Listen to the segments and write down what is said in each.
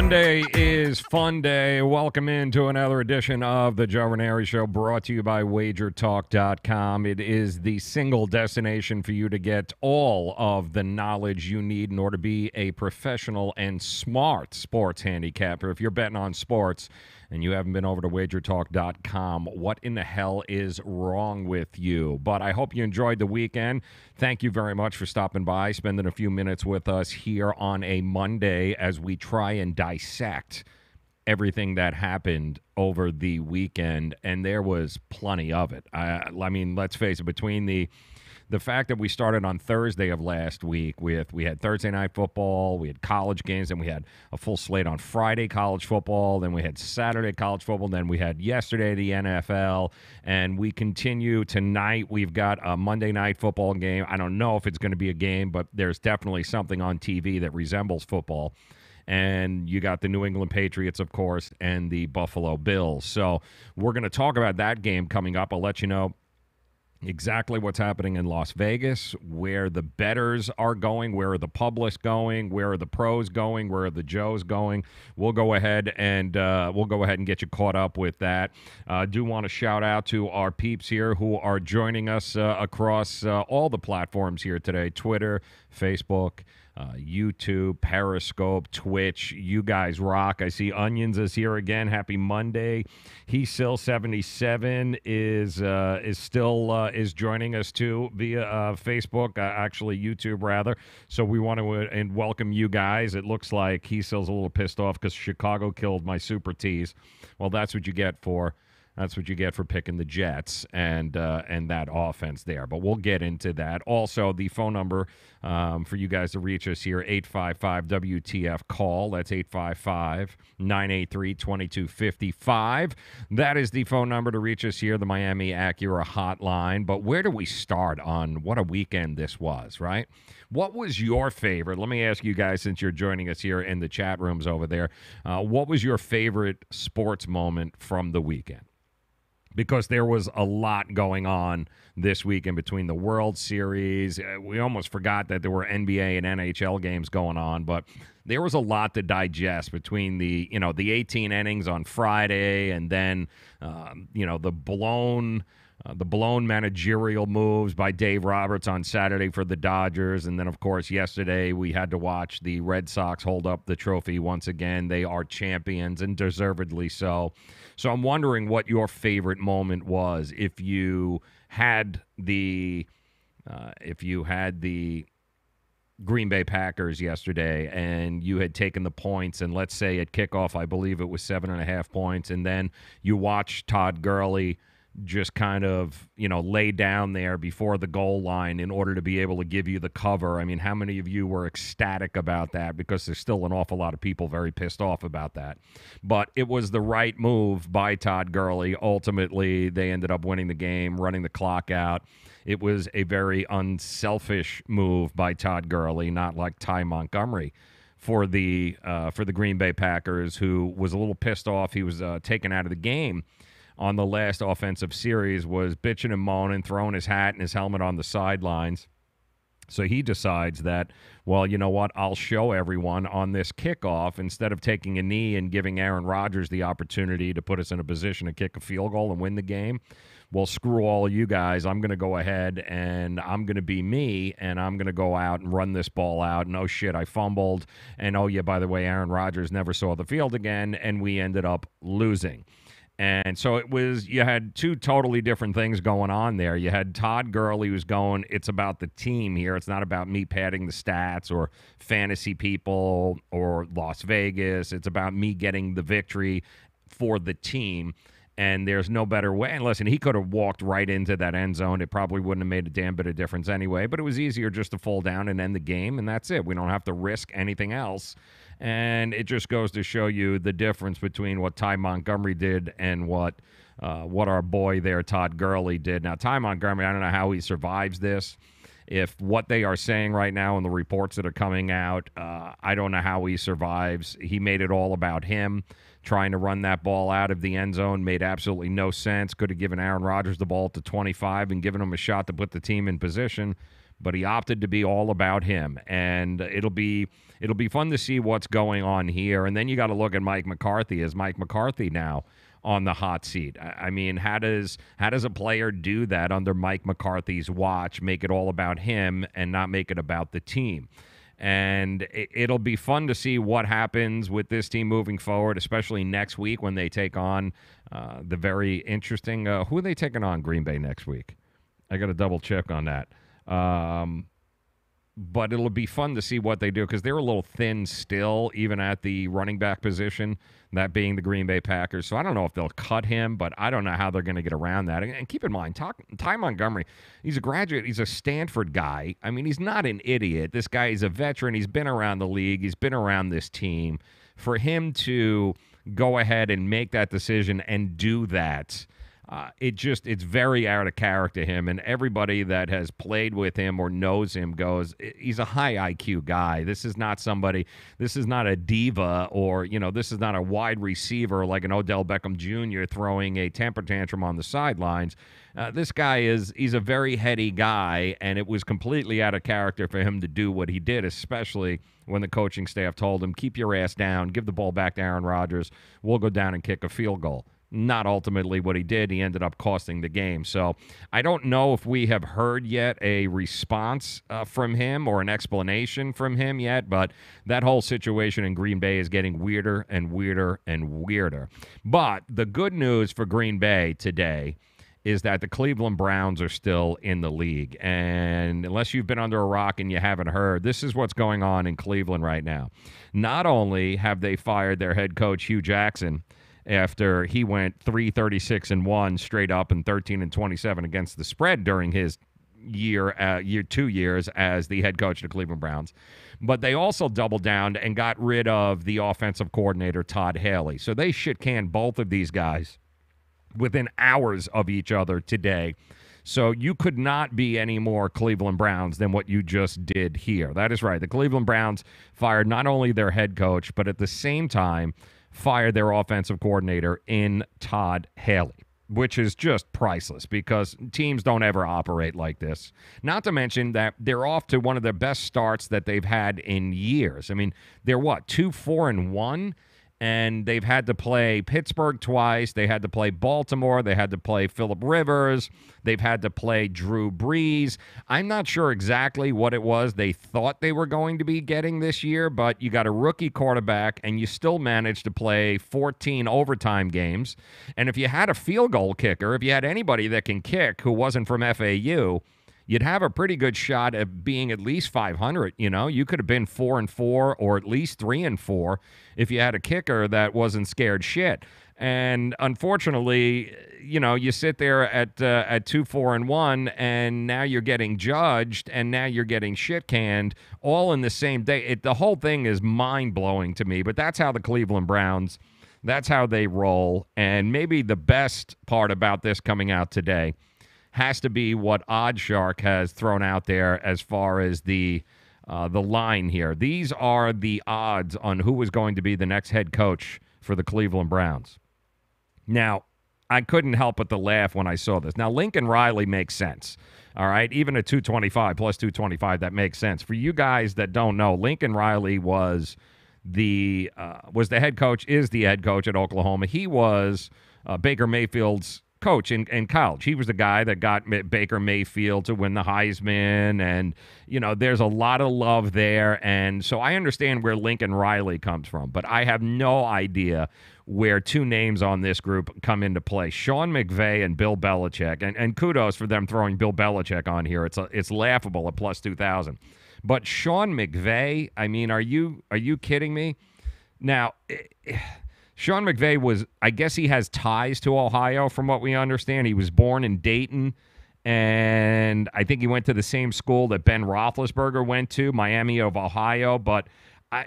Monday is fun day. Welcome into another edition of the Joe Raineri Show, brought to you by WagerTalk.com. It is the single destination for you to get all of the knowledge you need in order to be a professional and smart sports handicapper. If you're betting on sports and you haven't been over to WagerTalk.com, what in the hell is wrong with you? But I hope you enjoyed the weekend. Thank you very much for stopping by, spending a few minutes with us here on a Monday as we try and dissect everything that happened over the weekend, and there was plenty of it. I mean, let's face it, between the fact that we started on Thursday of last week we had Thursday night football, we had college games, and we had a full slate on Friday college football, then we had Saturday college football, then we had yesterday the NFL, and we continue tonight. We've got a Monday night football game. I don't know if it's going to be a game, but there's definitely something on TV that resembles football. And you got the New England Patriots, of course, and the Buffalo Bills. So we're going to talk about that game coming up. I'll let you know exactly what's happening in Las Vegas, where the bettors are going, where are the publics going, where are the pros going, where are the Joes going. We'll go ahead and get you caught up with that. Do want to shout out to our peeps here who are joining us across all the platforms here today: Twitter, Facebook, YouTube, Periscope, Twitch. You guys rock. I see Onions is here again. Happy Monday. He's still 77 is still joining us too via Facebook, actually YouTube rather. So we want to and welcome you guys. It looks like he still's a little pissed off because Chicago killed my super tease. Well, that's what you get for picking the Jets and that offense there. But we'll get into that. Also, the phone number for you guys to reach us here, 855-WTF-CALL. That's 855-983-2255. That is the phone number to reach us here, the Miami Acura hotline. But where do we start on what a weekend this was, right? What was your favorite? Let me ask you guys, since you're joining us here in the chat rooms over there, what was your favorite sports moment from the weekend? Because there was a lot going on this weekend between the World Series. We almost forgot that there were NBA and NHL games going on, but there was a lot to digest between the 18 innings on Friday and then the blown managerial moves by Dave Roberts on Saturday for the Dodgers. And then, of course, yesterday we had to watch the Red Sox hold up the trophy once again. They are champions, and deservedly so. So I'm wondering what your favorite moment was. If you had the Green Bay Packers yesterday and you had taken the points, and let's say at kickoff, I believe it was 7.5 points, and then you watched Todd Gurley just kind of, lay down there before the goal line in order to be able to give you the cover. I mean, how many of you were ecstatic about that? Because there's still an awful lot of people very pissed off about that. But it was the right move by Todd Gurley. Ultimately, they ended up winning the game, running the clock out. It was a very unselfish move by Todd Gurley, not like Ty Montgomery for the Green Bay Packers, who was a little pissed off. He was taken out of the game on the last offensive series, was bitching and moaning, throwing his hat and his helmet on the sidelines. So he decides that, well, you know what, I'll show everyone on this kickoff, instead of taking a knee and giving Aaron Rodgers the opportunity to put us in a position to kick a field goal and win the game. Well, screw all of you guys. I'm going to go ahead and I'm going to be me, and I'm going to go out and run this ball out. And oh, shit, I fumbled. And oh, yeah, by the way, Aaron Rodgers never saw the field again, and we ended up losing. And so you had two totally different things going on there. You had Todd Gurley, who's going, it's about the team here. It's not about me padding the stats or fantasy people or Las Vegas. It's about me getting the victory for the team. And there's no better way. And listen, he could have walked right into that end zone. It probably wouldn't have made a damn bit of difference anyway. But it was easier just to fall down and end the game, and that's it. We don't have to risk anything else. And it just goes to show you the difference between what Ty Montgomery did and what our boy there, Todd Gurley, did. Now, Ty Montgomery, I don't know how he survives this. If what they are saying right now and the reports that are coming out, I don't know how he survives. He made it all about him. Trying to run that ball out of the end zone made absolutely no sense. Could have given Aaron Rodgers the ball to 25 and given him a shot to put the team in position. but he opted to be all about him, and it'll be fun to see what's going on here. And then you got to look at Mike McCarthy. Is Mike McCarthy now on the hot seat? I mean, how does a player do that under Mike McCarthy's watch, make it all about him and not make it about the team? And it'll be fun to see what happens with this team moving forward, especially next week when they take on the very interesting who are they taking on Green Bay next week? I got to double check on that. But it'll be fun to see what they do because they're a little thin still, even at the running back position, that being the Green Bay Packers. So I don't know if they'll cut him, but I don't know how they're going to get around that. And keep in mind, Ty Montgomery, he's a graduate. He's a Stanford guy. I mean, he's not an idiot. This guy is a veteran. He's been around the league. He's been around this team. For him to go ahead and make that decision and do that, it's very out of character him, and everybody that has played with him or knows him goes, he's a high IQ guy. This is not a diva, or, this is not a wide receiver like an Odell Beckham Jr. throwing a temper tantrum on the sidelines. This guy he's a very heady guy, and it was completely out of character for him to do what he did, especially when the coaching staff told him, keep your ass down, give the ball back to Aaron Rodgers, we'll go down and kick a field goal. Not ultimately what he did. He ended up costing the game. So I don't know if we have heard yet a response from him or an explanation from him yet, but that whole situation in Green Bay is getting weirder and weirder and weirder. But the good news for Green Bay today is that the Cleveland Browns are still in the league. And unless you've been under a rock and you haven't heard, this is what's going on in Cleveland right now. Not only have they fired their head coach, Hugh Jackson, after he went 3-36-1 straight up and 13-27 against the spread during his 2 years as the head coach of the Cleveland Browns. But they also doubled down and got rid of the offensive coordinator, Todd Haley. So they shit-canned both of these guys within hours of each other today. So you could not be any more Cleveland Browns than what you just did here. That is right. The Cleveland Browns fired not only their head coach, but at the same time fired their offensive coordinator in Todd Haley, which is just priceless because teams don't ever operate like this. Not to mention that they're off to one of the best starts that they've had in years. I mean, they're 2-4-1? And they've had to play Pittsburgh twice. They had to play Baltimore. They had to play Phillip Rivers. They've had to play Drew Brees. I'm not sure exactly what it was they thought they were going to be getting this year, but you got a rookie quarterback, and you still managed to play 14 overtime games. And if you had a field goal kicker, if you had anybody that can kick who wasn't from FAU, you'd have a pretty good shot at being at least 500. You could have been 4-4 or at least 3-4 if you had a kicker that wasn't scared shit. And unfortunately, you sit there at 2-4-1, and now you're getting judged, and now you're getting shit canned all in the same day. The whole thing is mind blowing to me. But that's how the Cleveland Browns, that's how they roll. And maybe the best part about this coming out today has to be what OddsShark has thrown out there as far as the line here. These are the odds on who is going to be the next head coach for the Cleveland Browns. Now, I couldn't help but to laugh when I saw this. Now, Lincoln Riley makes sense, all right? Even at 225, plus 225, that makes sense. For you guys that don't know, Lincoln Riley was the head coach, is the head coach at Oklahoma. He was Baker Mayfield's coach in college. He was the guy that got Baker Mayfield to win the Heisman, and there's a lot of love there, and so I understand where Lincoln Riley comes from, but I have no idea where two names on this group come into play: Sean McVay and Bill Belichick, and kudos for them throwing Bill Belichick on here. It's laughable at plus 2,000, but Sean McVay, I mean, are you kidding me? Now, Sean McVay I guess he has ties to Ohio from what we understand. He was born in Dayton, and I think he went to the same school that Ben Roethlisberger went to, Miami of Ohio, but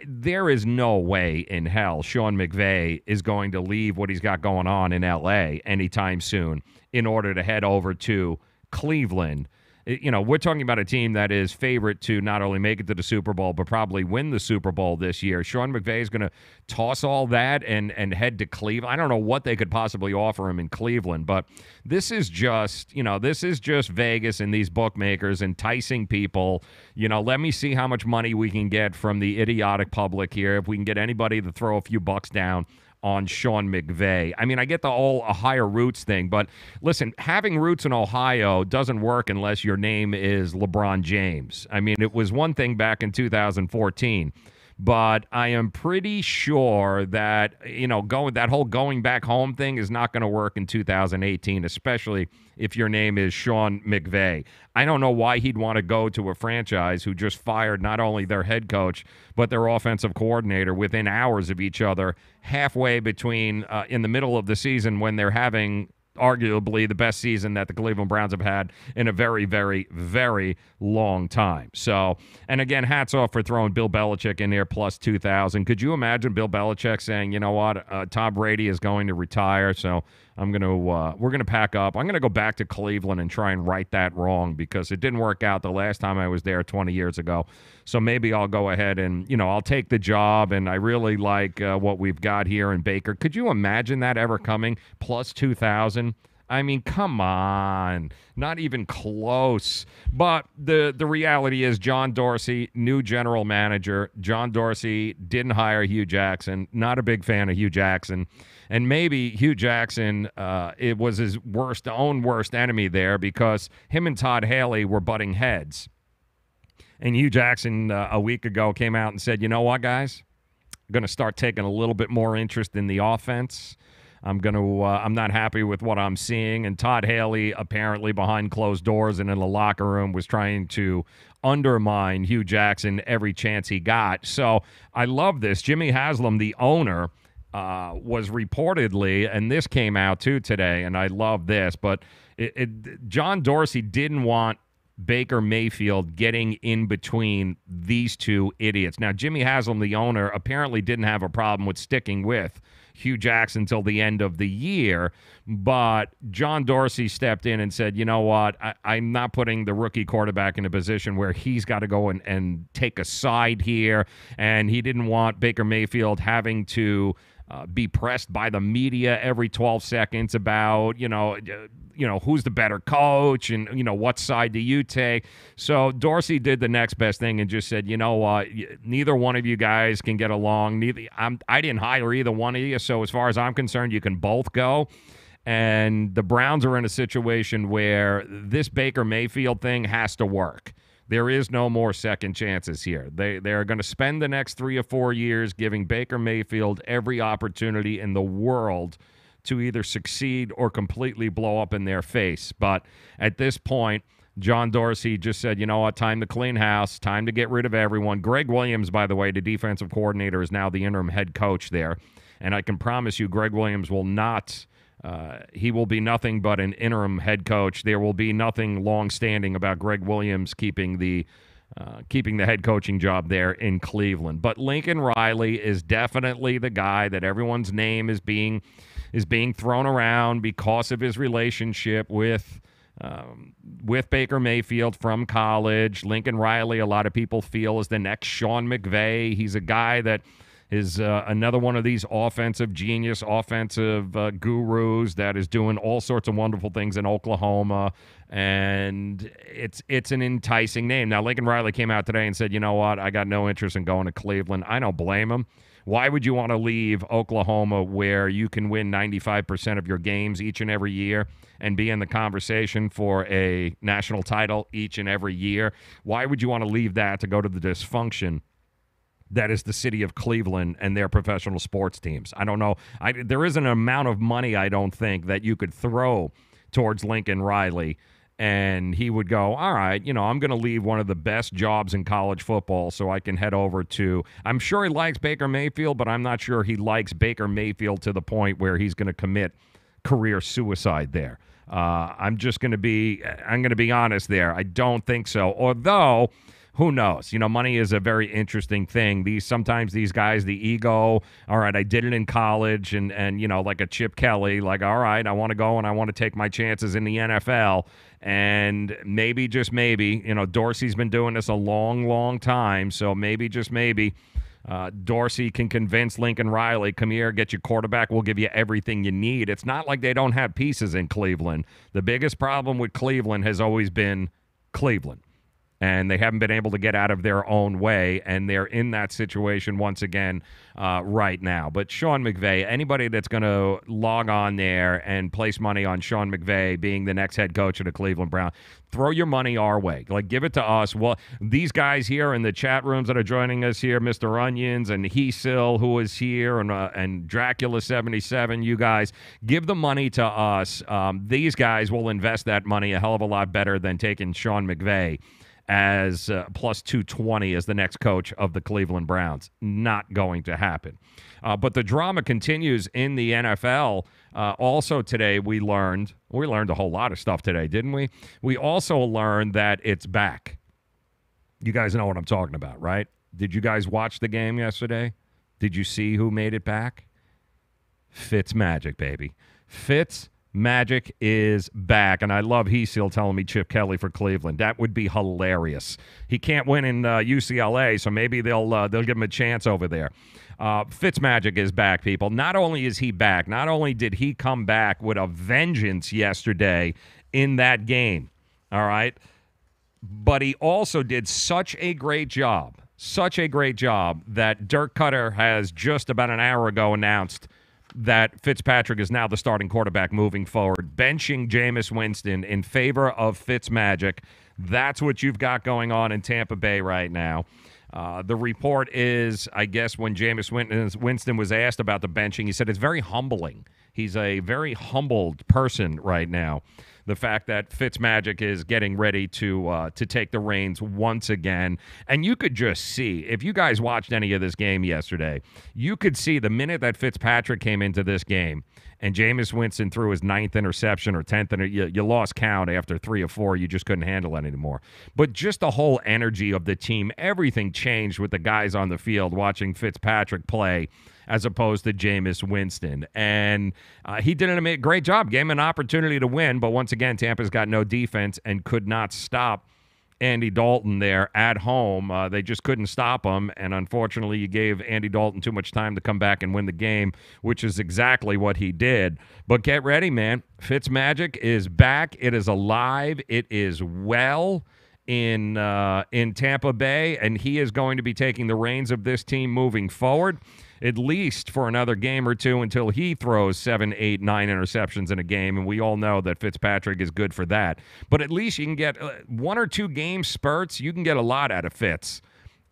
there is no way in hell Sean McVay is going to leave what he's got going on in L.A. anytime soon in order to head over to Cleveland we're talking about a team that is favorite to not only make it to the Super Bowl, but probably win the Super Bowl this year. Sean McVay is going to toss all that and head to Cleveland. I don't know what they could possibly offer him in Cleveland, but this is just Vegas and these bookmakers enticing people. Let me see how much money we can get from the idiotic public here. If we can get anybody to throw a few bucks down on Sean McVay. I mean, I get the whole Ohio roots thing, but listen, having roots in Ohio doesn't work unless your name is LeBron James. I mean, it was one thing back in 2014, but I am pretty sure that, that whole going back home thing is not going to work in 2018, especially if your name is Sean McVay. I don't know why he'd want to go to a franchise who just fired not only their head coach, but their offensive coordinator within hours of each other, halfway between in the middle of the season when they're having arguably the best season that the Cleveland Browns have had in a very, very, very long time. So, and again, hats off for throwing Bill Belichick in there plus 2,000. Could you imagine Bill Belichick saying, you know what, Tom Brady is going to retire, so we're going to pack up. I'm going to go back to Cleveland and try and right that wrong because it didn't work out the last time I was there 20 years ago. So maybe I'll go ahead and, I'll take the job, and I really like what we've got here in Baker. Could you imagine that ever coming? Plus 2,000? I mean, come on. Not even close. But the reality is John Dorsey, new general manager. John Dorsey didn't hire Hugh Jackson. Not a big fan of Hugh Jackson. And maybe Hugh Jackson, it was his own worst enemy there because him and Todd Haley were butting heads. And Hugh Jackson a week ago came out and said, you know what, guys? I'm going to start taking a little bit more interest in the offense. I'm not happy with what I'm seeing. And Todd Haley, apparently behind closed doors and in the locker room, was trying to undermine Hugh Jackson every chance he got. So I love this. Jimmy Haslam, the owner, was reportedly, and this came out too today, and I love this, but John Dorsey didn't want Baker Mayfield getting in between these two idiots. Now, Jimmy Haslam, the owner, apparently didn't have a problem with sticking with Hugh Jackson until the end of the year, but John Dorsey stepped in and said, you know what, I'm not putting the rookie quarterback in a position where he's got to go and take a side here, and he didn't want Baker Mayfield having to be pressed by the media every 12 seconds about, who's the better coach and, what side do you take? So Dorsey did the next best thing and just said, you know what, neither one of you guys can get along. I didn't hire either one of you, so as far as I'm concerned, you can both go. And the Browns are in a situation where this Baker Mayfield thing has to work. There is no more second chances here. They're going to spend the next 3 or 4 years giving Baker Mayfield every opportunity in the world to either succeed or completely blow up in their face. But at this point, John Dorsey just said, you know what, time to clean house, time to get rid of everyone. Greg Williams, by the way, the defensive coordinator, is now the interim head coach there. And I can promise you Greg Williams will not he will be nothing but an interim head coach. There will be nothing long-standing about Greg Williams keeping the head coaching job there in Cleveland. But Lincoln Riley is definitely the guy that everyone's name is being thrown around because of his relationship with Baker Mayfield from college. Lincoln Riley, a lot of people feel, is the next Sean McVay. He's a guy that is another one of these offensive gurus that is doing all sorts of wonderful things in Oklahoma, and it's an enticing name. Now, Lincoln Riley came out today and said, you know what, I got no interest in going to Cleveland. I don't blame him. Why would you want to leave Oklahoma where you can win 95% of your games each and every year and be in the conversation for a national title each and every year? Why would you want to leave that to go to the dysfunction that is the city of Cleveland and their professional sports teams? I don't know. There isn't an amount of money, I don't think, that you could throw towards Lincoln Riley, and he would go, all right, I'm going to leave one of the best jobs in college football so I can head over to – I'm sure he likes Baker Mayfield, but I'm not sure he likes Baker Mayfield to the point where he's going to commit career suicide there. I'm going to be honest there. I don't think so. Although – who knows? Money is a very interesting thing. Sometimes these guys, the ego, all right, I did it in college, and like a Chip Kelly, like, all right, I want to go and I want to take my chances in the NFL. And maybe, just maybe, Dorsey's been doing this a long, long time, so maybe, just maybe, Dorsey can convince Lincoln Riley, come here, get your quarterback, we'll give you everything you need. It's not like they don't have pieces in Cleveland. The biggest problem with Cleveland has always been Cleveland. And they haven't been able to get out of their own way, and they're in that situation once again right now. But Sean McVay, anybody that's going to log on there and place money on Sean McVay being the next head coach of the Cleveland Browns, throw your money our way. Like, give it to us. Well, these guys here in the chat rooms that are joining us here, Mr. Onions and Hesil, who is here, and Dracula77, you guys, give the money to us. These guys will invest that money a hell of a lot better than taking Sean McVay as plus 220 as the next coach of the Cleveland Browns. Not going to happen. But the drama continues in the NFL. Also today we learned a whole lot of stuff today, didn't we? We also learned that it's back. You guys know what I'm talking about, right? Did you guys watch the game yesterday? Did you see who made it back? Fitz Magic, baby. Fitz Magic is back, and I love Hesil telling me Chip Kelly for Cleveland. That would be hilarious. He can't win in UCLA, so maybe they'll give him a chance over there. Fitz Magic is back, people. Not only is he back, not only did he come back with a vengeance yesterday in that game, all right, but he also did such a great job that Dirk Cutter has just about an hour ago announced that Fitzpatrick is now the starting quarterback moving forward, benching Jameis Winston in favor of Fitzmagic. That's what you've got going on in Tampa Bay right now. The report is, I guess, when Jameis Winston was asked about the benching, he said it's very humbling. He's a very humbled person right now. The fact that Fitzmagic is getting ready to take the reins once again. And you could just see, if you guys watched any of this game yesterday, you could see the minute that Fitzpatrick came into this game and Jameis Winston threw his 9th interception or 10th, and you lost count after 3 or 4. You just couldn't handle it anymore. But just the whole energy of the team, everything changed with the guys on the field watching Fitzpatrick play as opposed to Jameis Winston. And he did a great job. Gave him an opportunity to win, but once again, Tampa's got no defense and could not stop Andy Dalton there at home. They just couldn't stop him, and unfortunately, you gave Andy Dalton too much time to come back and win the game, which is exactly what he did. But get ready, man. Fitzmagic is back. It is alive. It is well in Tampa Bay, and he is going to be taking the reins of this team moving forward, at least for another game or two until he throws 7, 8, 9 interceptions in a game, and we all know that Fitzpatrick is good for that. But at least you can get 1 or 2 game spurts. You can get a lot out of Fitz.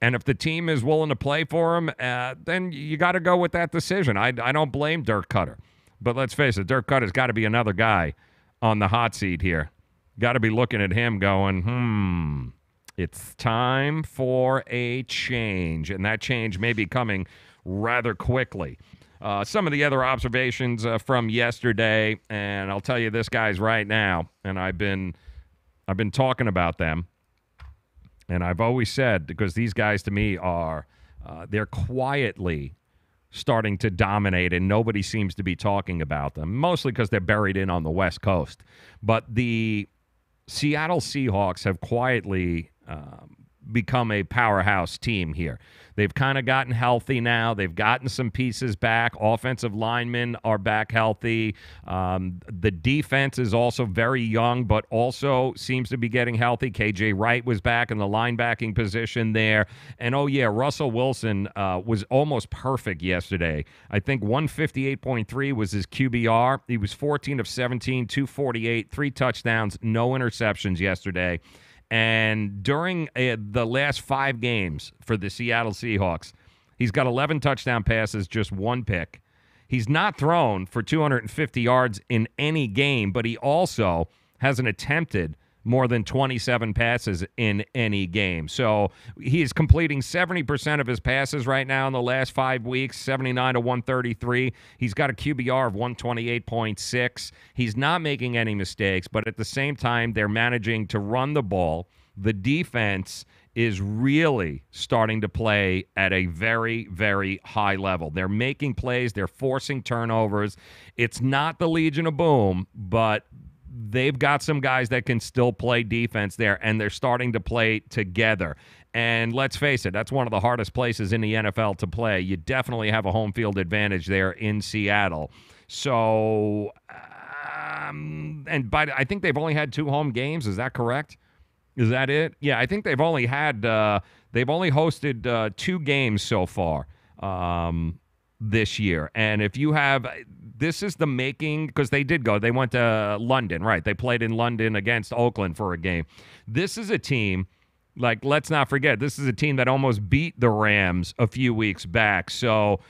And if the team is willing to play for him, then you got to go with that decision. I don't blame Dirk Cutter. But let's face it, Dirk Cutter's got to be another guy on the hot seat here. Got to be looking at him going, it's time for a change. And that change may be coming rather quickly. Some of the other observations from yesterday, and I'll tell you this, guys, right now, and I've been talking about them, and I've always said, because these guys to me are, they're quietly starting to dominate, and nobody seems to be talking about them, mostly because they're buried in on the West Coast. But the Seattle Seahawks have quietly become a powerhouse team here. They've kind of gotten healthy now. They've gotten some pieces back. Offensive linemen are back healthy. The defense is also very young, but also seems to be getting healthy. KJ Wright was back in the linebacking position there. And, oh, yeah, Russell Wilson was almost perfect yesterday. I think 158.3 was his QBR. He was 14 of 17, 248, 3 touchdowns, no interceptions yesterday. And during the last 5 games for the Seattle Seahawks, he's got 11 touchdown passes, just 1 pick. He's not thrown for 250 yards in any game, but he also hasn't attempted more than 27 passes in any game. So he is completing 70% of his passes right now in the last 5 weeks, 79 to 133. He's got a QBR of 128.6. He's not making any mistakes, but at the same time, they're managing to run the ball. The defense is really starting to play at a very, very high level. They're making plays. They're forcing turnovers. It's not the Legion of Boom, but they've got some guys that can still play defense there, and they're starting to play together. And let's face it, that's one of the hardest places in the NFL to play. You definitely have a home field advantage there in Seattle. So, I think they've only had 2 home games. Is that correct? Is that it? Yeah, I think they've only hosted 2 games so far this year. And if you have, this is the making, because they went to London, right? They played in London against Oakland for a game. This is a team, like, let's not forget, this is a team that almost beat the Rams a few weeks back. So,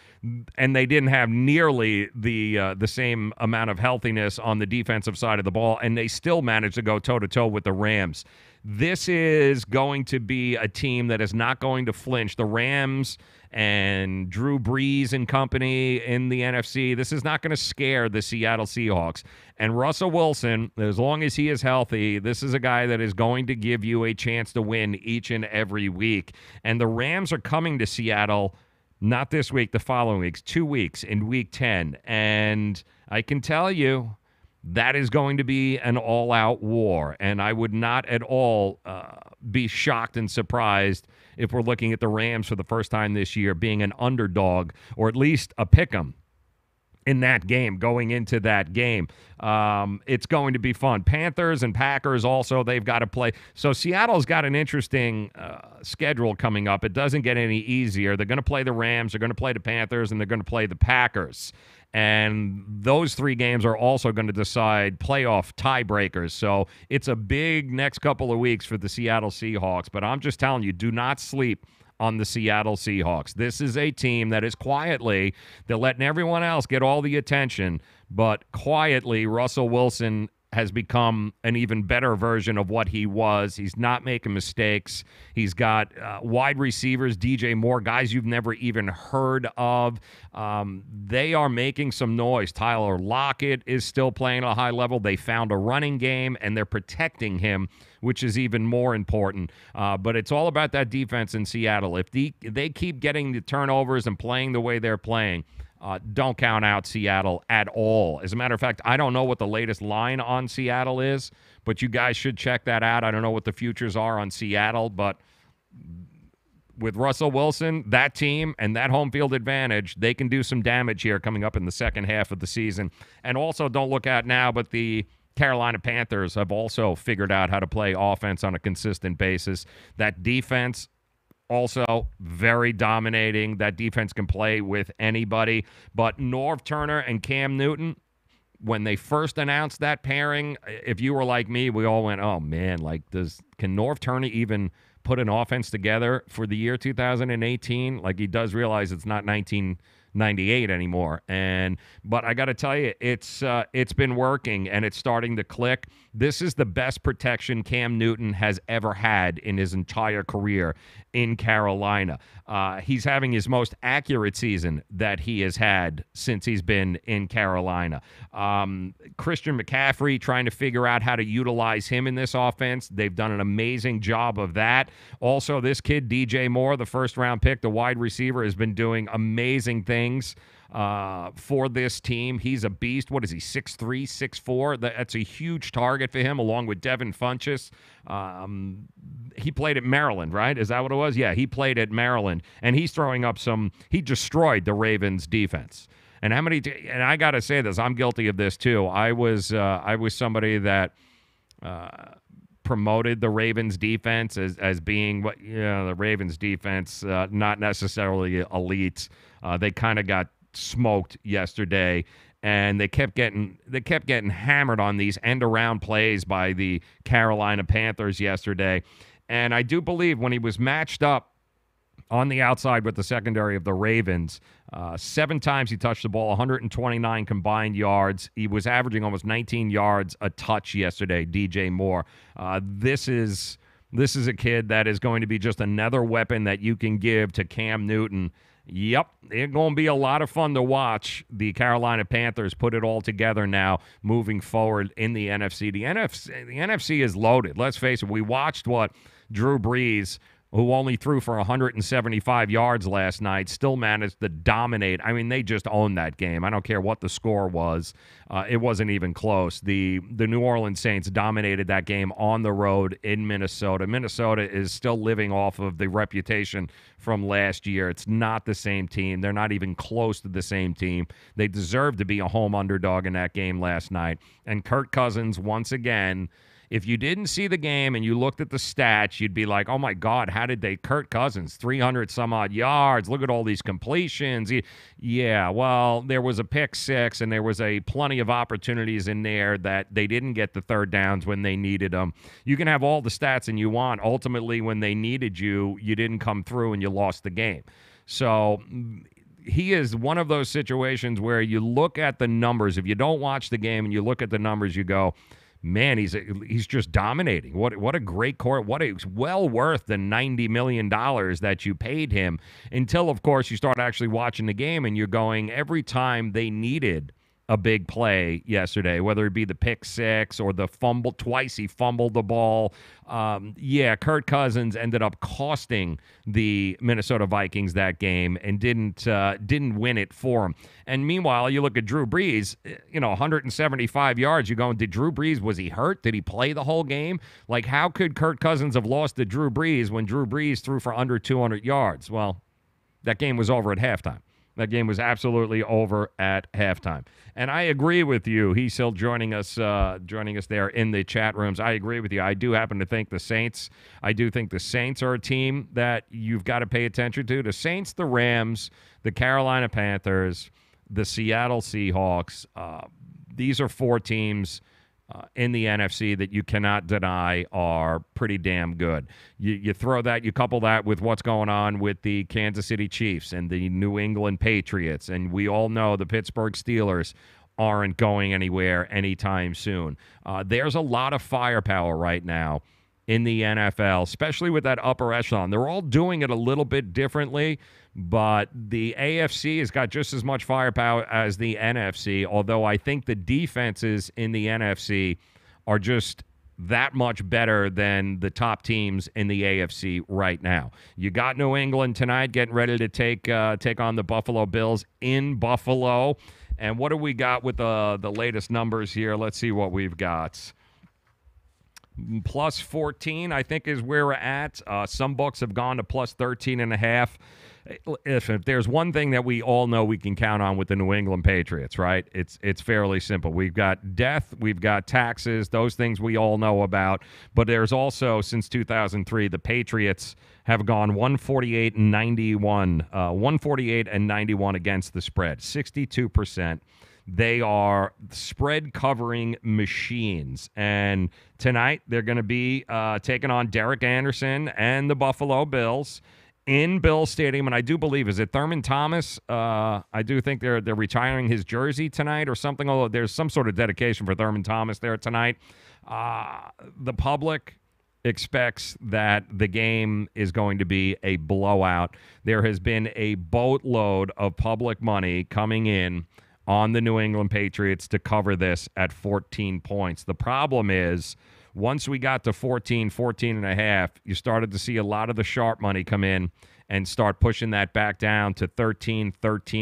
and they didn't have nearly the same amount of healthiness on the defensive side of the ball, and they still managed to go toe-to-toe with the Rams. This is going to be a team that is not going to flinch. The Rams and Drew Brees and company in the NFC, this is not going to scare the Seattle Seahawks. And Russell Wilson, as long as he is healthy, this is a guy that is going to give you a chance to win each and every week. And the Rams are coming to Seattle not this week, the following weeks, 2 weeks in Week 10. And I can tell you, that is going to be an all-out war, and I would not at all be shocked and surprised if we're looking at the Rams for the first time this year being an underdog, or at least a pick'em in that game, going into that game. It's going to be fun. Panthers and Packers also, they've got to play. So Seattle's got an interesting schedule coming up. It doesn't get any easier. They're going to play the Rams, they're going to play the Panthers, and they're going to play the Packers. And those 3 games are also going to decide playoff tiebreakers. So it's a big next couple of weeks for the Seattle Seahawks. But I'm just telling you, do not sleep on the Seattle Seahawks. This is a team that is quietly, they're letting everyone else get all the attention, but quietly Russell Wilson has become an even better version of what he was. He's not making mistakes. He's got wide receivers, DJ Moore, guys you've never even heard of. They are making some noise. Tyler Lockett is still playing at a high level. They found a running game, and they're protecting him, which is even more important. But it's all about that defense in Seattle. If they keep getting the turnovers and playing the way they're playing, don't count out Seattle at all. As a matter of fact, I don't know what the latest line on Seattle is, but you guys should check that out. I don't know what the futures are on Seattle, but with Russell Wilson, that team, and that home field advantage, they can do some damage here coming up in the second half of the season. And also, don't look at now, but the Carolina Panthers have also figured out how to play offense on a consistent basis. That defense, also very dominating. That defense can play with anybody. But Norv Turner and Cam Newton, when they first announced that pairing, if you were like me, we all went, oh, man, like, can Norv Turner even put an offense together for the year 2018? Like, he does realize it's not 1998 anymore. But I got to tell you, it's been working, and it's starting to click. This is the best protection Cam Newton has ever had in his entire career in Carolina. He's having his most accurate season that he has had since he's been in Carolina. Christian McCaffrey, trying to figure out how to utilize him in this offense. They've done an amazing job of that. Also, this kid, DJ Moore, the first-round pick, the wide receiver, has been doing amazing things for this team. He's a beast. What is he, 6'3", 6'4"? That's a huge target for him, along with Devin Funchess. He played at Maryland, right? Is that what it was? Yeah, he played at Maryland, and he's throwing up he destroyed the Ravens defense. And and I got to say this, I'm guilty of this too. I was somebody that promoted the Ravens defense as being the Ravens defense, not necessarily elite. They kind of got smoked yesterday, and they kept getting hammered on these end-around plays by the Carolina Panthers yesterday. And I do believe when he was matched up on the outside with the secondary of the Ravens, 7 times he touched the ball, 129 combined yards. He was averaging almost 19 yards a touch yesterday, DJ Moore. This is a kid that is going to be just another weapon that you can give to Cam Newton. Yep, it's going to be a lot of fun to watch the Carolina Panthers put it all together now moving forward in the NFC. The NFC is loaded. Let's face it, we watched what Drew Brees who only threw for 175 yards last night, still managed to dominate. I mean, they just owned that game. I don't care what the score was. It wasn't even close. The New Orleans Saints dominated that game on the road in Minnesota. Minnesota is still living off of the reputation from last year. It's not the same team. They're not even close to the same team. They deserve to be a home underdog in that game last night. And Kirk Cousins, once again, if you didn't see the game and you looked at the stats, you'd be like, oh, my God, how did they? Kirk Cousins, 300-some-odd yards. Look at all these completions. Yeah, well, there was a pick six, and there was plenty of opportunities in there that they didn't get the third downs when they needed them. You can have all the stats and you want. Ultimately, when they needed you, you didn't come through and you lost the game. So he is one of those situations where you look at the numbers. If you don't watch the game and you look at the numbers, you go, man, he's just dominating. What a great court. What is well worth the $90 million that you paid him, until, of course, you start actually watching the game and you're going, every time they needed a big play yesterday, whether it be the pick six or the fumble. Twice he fumbled the ball. Kirk Cousins ended up costing the Minnesota Vikings that game and didn't win it for him. And meanwhile, you look at Drew Brees, 175 yards. You're going, did Drew Brees, was he hurt? Did he play the whole game? Like, how could Kirk Cousins have lost to Drew Brees when Drew Brees threw for under 200 yards? Well, that game was over at halftime. That game was absolutely over at halftime. And I agree with you. He's still joining us there in the chat rooms. I agree with you. I do happen to think the Saints are a team that you've got to pay attention to. The Saints, the Rams, the Carolina Panthers, the Seattle Seahawks. These are four teams in the NFC that you cannot deny are pretty damn good. You couple that with what's going on with the Kansas City Chiefs and the New England Patriots, and we all know the Pittsburgh Steelers aren't going anywhere anytime soon. There's a lot of firepower right now in the NFL, especially with that upper echelon. They're all doing it a little bit differently, but the AFC has got just as much firepower as the NFC, although I think the defenses in the NFC are just that much better than the top teams in the AFC right now. You got New England tonight getting ready to take on the Buffalo Bills in Buffalo. And what do we got with the latest numbers here? Let's see what we've got. Plus 14, I think, is where we're at. Some books have gone to plus 13.5. If there's one thing that we all know we can count on with the New England Patriots, right? It's fairly simple. We've got death, we've got taxes, those things we all know about. But there's also, since 2003, the Patriots have gone 148 and 91, 148 and 91 against the spread, 62%. They are spread covering machines. And tonight they're going to be taking on Derek Anderson and the Buffalo Bills in Bill Stadium. And I do believe, is it Thurman Thomas? I do think they're retiring his jersey tonight or something, although there's some sort of dedication for Thurman Thomas there tonight. The public expects that the game is going to be a blowout. There has been a boatload of public money coming in on the New England Patriots to cover this at 14 points. The problem is, once we got to 14 and a half, you started to see a lot of the sharp money come in and start pushing that back down to 13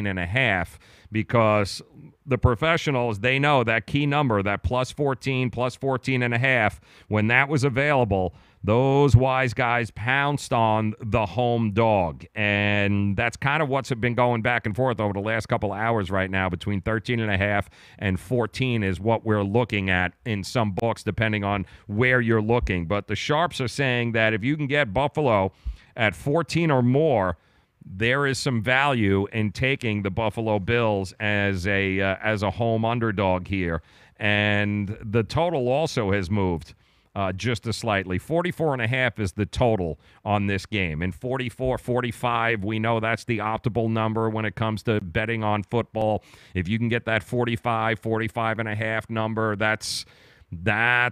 and a half, because the professionals, they know that key number, that plus 14 and a half, when that was available, those wise guys pounced on the home dog. And that's kind of what's been going back and forth over the last couple of hours right now. Between 13 and a half and 14 is what we're looking at in some books, depending on where you're looking. But the sharps are saying that if you can get Buffalo at 14 or more, there is some value in taking the Buffalo Bills as a home underdog here. And the total also has moved just a slightly. 44.5 is the total on this game. And 44, 45, we know that's the optimal number when it comes to betting on football. If you can get that 45.5 number, that's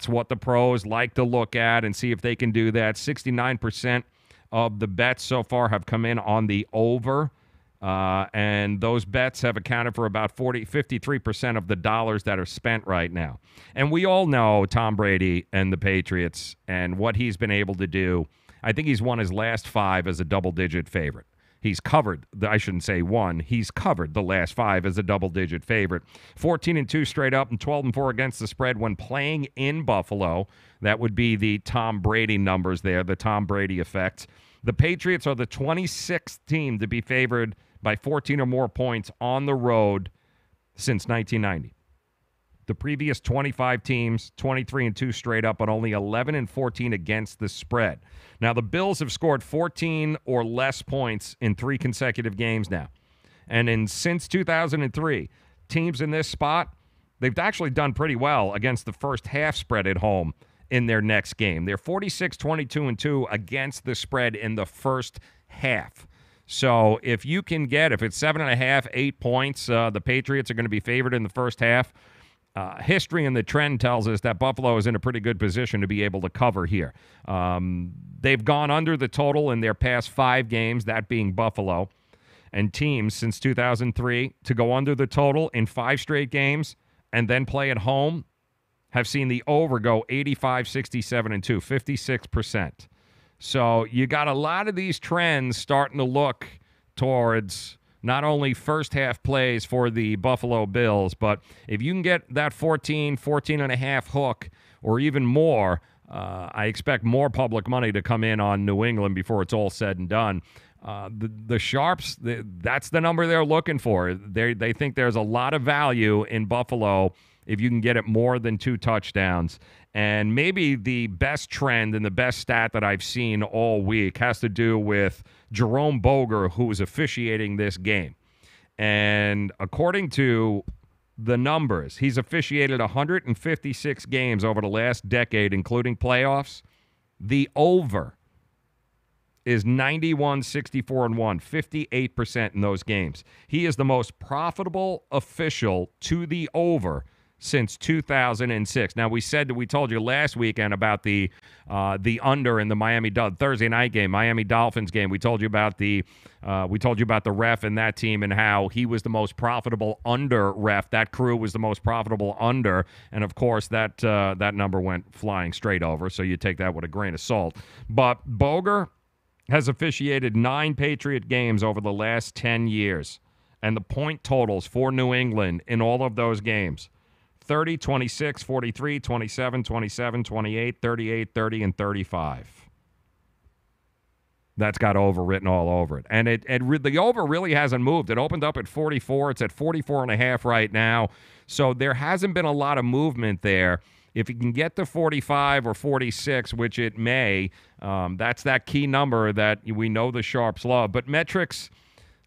what the pros like to look at and see if they can do that. 69% of the bets so far have come in on the over. And those bets have accounted for about 53% of the dollars that are spent right now. And we all know Tom Brady and the Patriots and what he's been able to do. I think he's won his last 5 as a double-digit favorite. He's covered, I shouldn't say won, he's covered the last 5 as a double-digit favorite. 14-2 straight up and 12-4 against the spread when playing in Buffalo. That would be the Tom Brady numbers there, the Tom Brady effect. The Patriots are the 26th team to be favored by 14 or more points on the road since 1990. The previous 25 teams, 23-2 straight up, but only 11-14 against the spread. Now, the Bills have scored 14 or less points in 3 consecutive games now. And since 2003, teams in this spot, they've actually done pretty well against the first half spread at home in their next game. They're 46-22-2 against the spread in the first half. So if you can get, if it's 7.5, 8 points, the Patriots are going to be favored in the first half. History and the trend tells us that Buffalo is in a pretty good position to be able to cover here. They've gone under the total in their past 5 games, that being Buffalo. And teams since 2003 to go under the total in 5 straight games and then play at home have seen the over go 85, 67, and 2, 56%. So you got a lot of these trends starting to look towards not only first half plays for the Buffalo Bills, but if you can get that 14 and a half hook or even more, I expect more public money to come in on New England before it's all said and done. The Sharps, that's the number they're looking for. They think there's a lot of value in Buffalo if you can get it more than 2 touchdowns. And maybe the best trend and the best stat that I've seen all week has to do with Jerome Boger, who is officiating this game. And according to the numbers, he's officiated 156 games over the last decade, including playoffs. The over is 91, 64, and 1, 58% in those games. He is the most profitable official to the over since 2006. Now, we told you last weekend about the under in the Miami Thursday night game, Miami Dolphins game. We told you about the ref and that team and how he was the most profitable under ref. That crew was the most profitable under, and of course that number went flying straight over. So you take that with a grain of salt. But Boger has officiated 9 Patriot games over the last 10 years, and the point totals for New England in all of those games: 30, 26, 43, 27, 27, 28, 38, 30, and 35. That's got over written all over it. And the over really hasn't moved. It opened up at 44. It's at 44.5 right now. So there hasn't been a lot of movement there. If you can get to 45 or 46, which it may, that's that key number that we know the Sharps love. But metrics,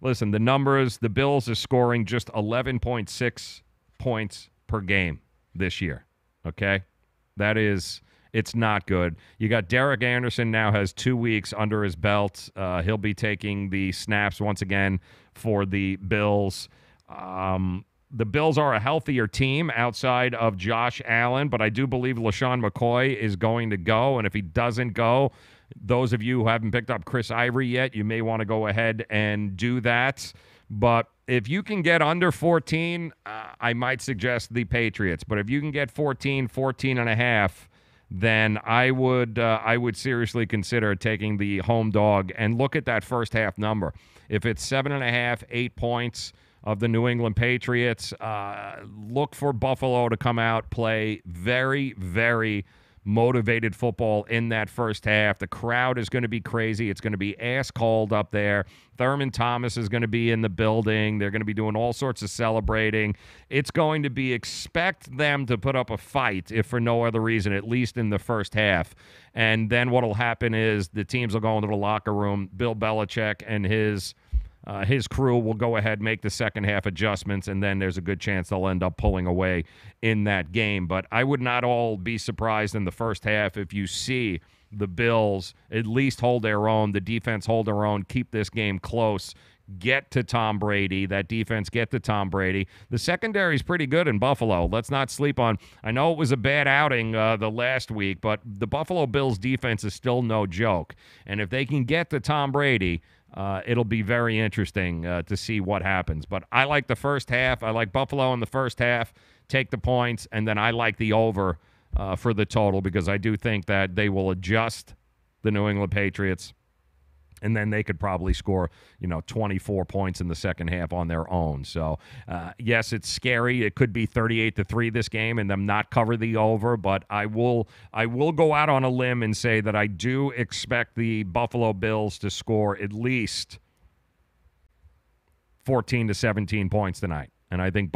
listen, the numbers, the Bills are scoring just 11.6 points per game this year, okay? It's not good. You got Derek Anderson now has 2 weeks under his belt. He'll be taking the snaps once again for the Bills. The Bills are a healthier team outside of Josh Allen, but I do believe LaShawn McCoy is going to go, and if he doesn't go, those of you who haven't picked up Chris Ivory yet, you may want to go ahead and do that. But if you can get under 14, I might suggest the Patriots. But if you can get 14 and a half, then I would seriously consider taking the home dog and look at that first half number. If it's 7.5, 8 points of the New England Patriots, look for Buffalo to come out, play very, very motivated football in that first half. The crowd is going to be crazy. It's going to be ass cold up there. Thurman Thomas is going to be in the building. They're going to be doing all sorts of celebrating. It's going to be, expect them to put up a fight, if for no other reason, at least in the first half. And then what will happen is the teams will go into the locker room. Bill Belichick and his crew will go ahead, make the second half adjustments, and then there's a good chance they'll end up pulling away in that game. But I would not all be surprised in the first half if you see the Bills at least hold their own, the defense hold their own, keep this game close, get to Tom Brady, that defense get to Tom Brady. The secondary is pretty good in Buffalo. Let's not sleep on. I know it was a bad outing the last week, but the Buffalo Bills defense is still no joke. And if they can get to Tom Brady, it'll be very interesting to see what happens. But I like the first half. I like Buffalo in the first half. Take the points, and then I like the over for the total because I do think that they will adjust the New England Patriots. And then they could probably score, 24 points in the second half on their own. So, yes, it's scary. It could be 38-3 this game and them not cover the over. But I will go out on a limb and say that I do expect the Buffalo Bills to score at least 14 to 17 points tonight. And I think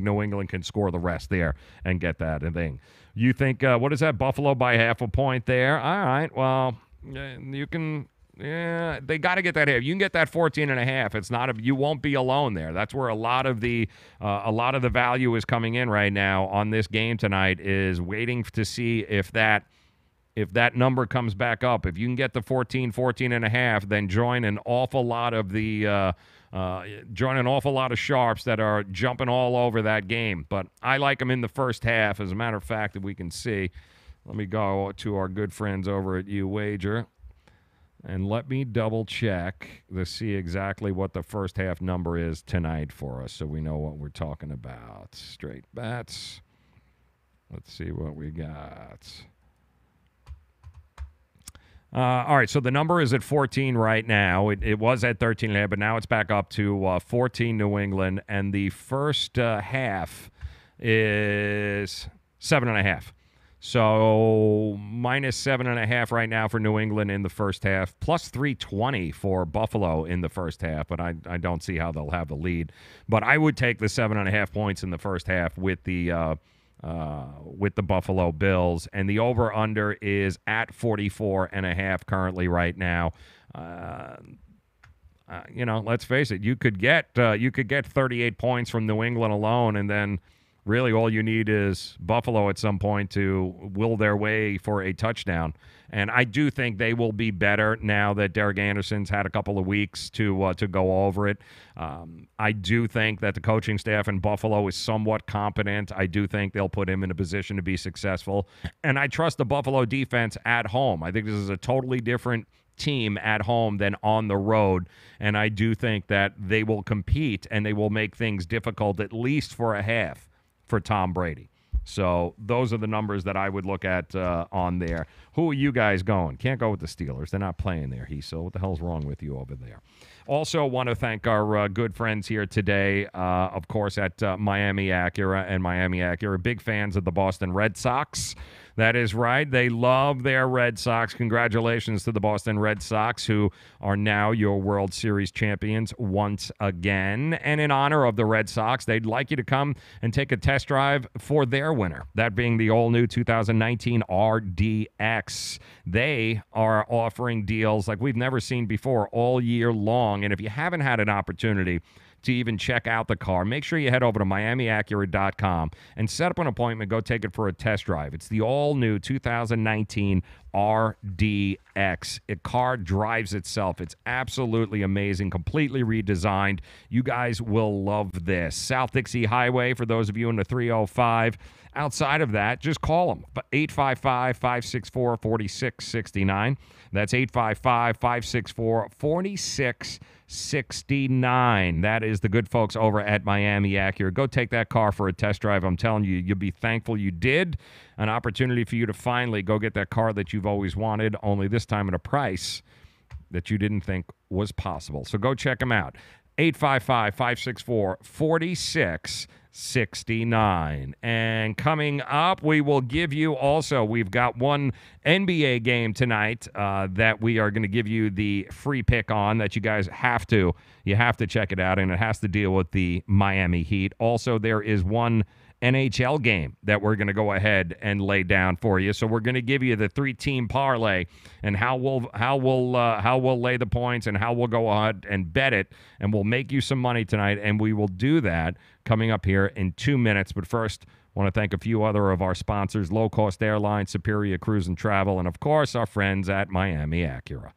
New England can score the rest there and get that thing. You think, what is that, Buffalo by half a point there? All right, well, you can... Yeah, they got to get that half. You can get that 14.5. It's not you won't be alone there. That's where a lot of the value is coming in right now on this game tonight, is waiting to see if that number comes back up. If you can get the 14.5, then join an awful lot of sharps that are jumping all over that game. But I like them in the first half. As a matter of fact, that we can see. Let me go to our good friends over at Wager. And let me double check to see exactly what the first half number is tonight for us, so we know what we're talking about. Straight bets. Let's see what we got. All right, so the number is at 14 right now. It was at 13.5, but now it's back up to 14 New England, and the first half is 7.5. So minus 7.5 right now for New England in the first half, plus 320 for Buffalo in the first half, but I don't see how they'll have the lead. But I would take the 7.5 points in the first half with the Buffalo Bills, and the over/under is at 44.5 currently right now. Let's face it, you could get 38 points from New England alone, and then really all you need is Buffalo at some point to will their way for a touchdown. And I do think they will be better now that Derek Anderson's had a couple of weeks to go over it. I do think that the coaching staff in Buffalo is somewhat competent. I do think they'll put him in a position to be successful. And I trust the Buffalo defense at home. I think this is a totally different team at home than on the road. And I do think that they will compete and they will make things difficult at least for a half for Tom Brady. So those are the numbers that I would look at on there. Who are you guys going? Can't go with the Steelers. They're not playing there, so what the hell's wrong with you over there? Also want to thank our good friends here today, of course, at Miami Acura and Miami Acura. Big fans of the Boston Red Sox. That is right. They love their Red Sox. Congratulations to the Boston Red Sox, who are now your World Series champions once again. And in honor of the Red Sox, they'd like you to come and take a test drive for their winner, that being the all-new 2019 RDX. They are offering deals like we've never seen before all year long. And if you haven't had an opportunity to even check out the car, make sure you head over to MiamiAcura.com and set up an appointment. Go take it for a test drive. It's the all-new 2019 RDX. A car drives itself. It's absolutely amazing, completely redesigned. You guys will love this. South Dixie Highway, for those of you in the 305. Outside of that, just call them. 855-564-4669. That's 855-564-4669. That is the good folks over at Miami Acura. Go take that car for a test drive. I'm telling you, you'll be thankful you did. An opportunity for you to finally go get that car that you've always wanted, only this time at a price that you didn't think was possible. So go check them out. 855-564-4669. And coming up, we will give you also, we've got one NBA game tonight that we are going to give you the free pick on that you guys have to check it out, and it has to deal with the Miami Heat. Also, there is one NHL game that we're going to go ahead and lay down for you. So we're going to give you the 3-team parlay and how we'll lay the points and how we'll go ahead and bet it, and we'll make you some money tonight, and we will do that coming up here in 2 minutes. But first, I want to thank a few other of our sponsors: Low Cost Airlines, Superior Cruise and Travel, and of course our friends at Miami Acura.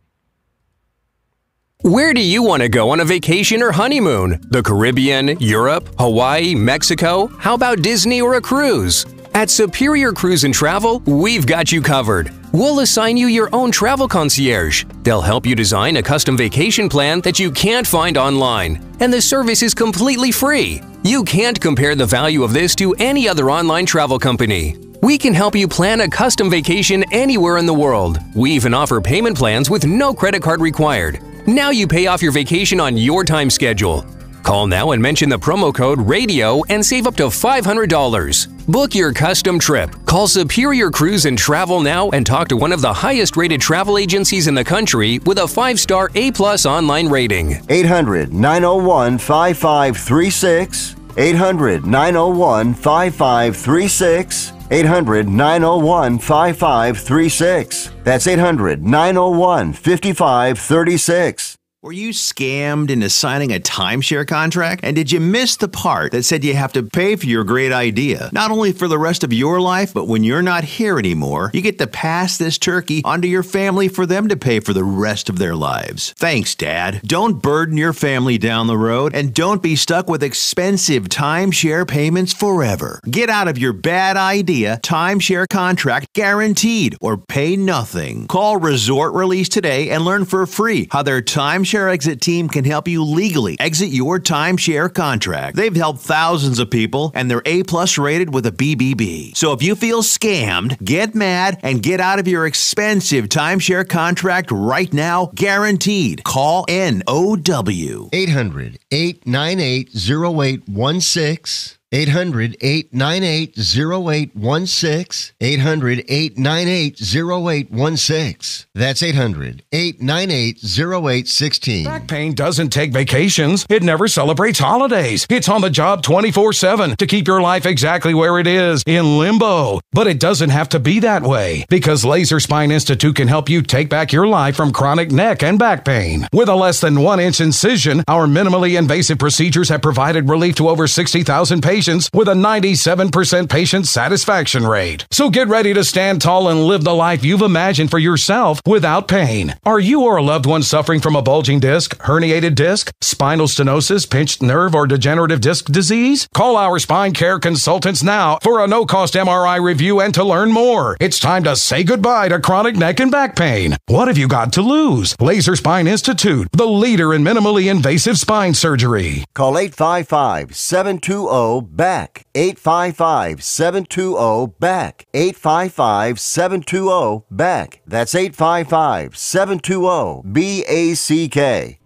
Where do you want to go on a vacation or honeymoon? The Caribbean, Europe, Hawaii, Mexico? How about Disney or a cruise? At Superior Cruise and Travel, we've got you covered. We'll assign you your own travel concierge. They'll help you design a custom vacation plan that you can't find online. And the service is completely free. You can't compare the value of this to any other online travel company. We can help you plan a custom vacation anywhere in the world. We even offer payment plans with no credit card required. Now you pay off your vacation on your time schedule. Call now and mention the promo code RADIO and save up to $500. Book your custom trip. Call Superior Cruise and Travel now and talk to one of the highest rated travel agencies in the country with a 5-star A+ online rating. 800-901-5536. 800-901-5536. 800-901-5536. That's 800-901-5536. Were you scammed into signing a timeshare contract? And did you miss the part that said you have to pay for your great idea? Not only for the rest of your life, but when you're not here anymore, you get to pass this turkey onto your family for them to pay for the rest of their lives. Thanks, Dad. Don't burden your family down the road, and don't be stuck with expensive timeshare payments forever. Get out of your bad idea timeshare contract guaranteed, or pay nothing. Call Resort Release today and learn for free how their timeshare exit team can help you legally exit your timeshare contract. They've helped thousands of people, and they're A+ rated with a BBB. So if you feel scammed, get mad and get out of your expensive timeshare contract right now, guaranteed. Call NOW. 800-898-0816. 800-898-0816. 800-898-0816. That's 800-898-0816. Back pain doesn't take vacations. It never celebrates holidays. It's on the job 24/7 to keep your life exactly where it is, in limbo. But it doesn't have to be that way, because Laser Spine Institute can help you take back your life from chronic neck and back pain. With a less than 1-inch incision, our minimally invasive procedures have provided relief to over 60,000 patients with a 97% patient satisfaction rate. So get ready to stand tall and live the life you've imagined for yourself without pain. Are you or a loved one suffering from a bulging disc, herniated disc, spinal stenosis, pinched nerve, or degenerative disc disease? Call our spine care consultants now for a no-cost MRI review and to learn more. It's time to say goodbye to chronic neck and back pain. What have you got to lose? Laser Spine Institute, the leader in minimally invasive spine surgery. Call 855-720-BACK. 855-720-BACK. 855-720-BACK. That's 855-720-BACK.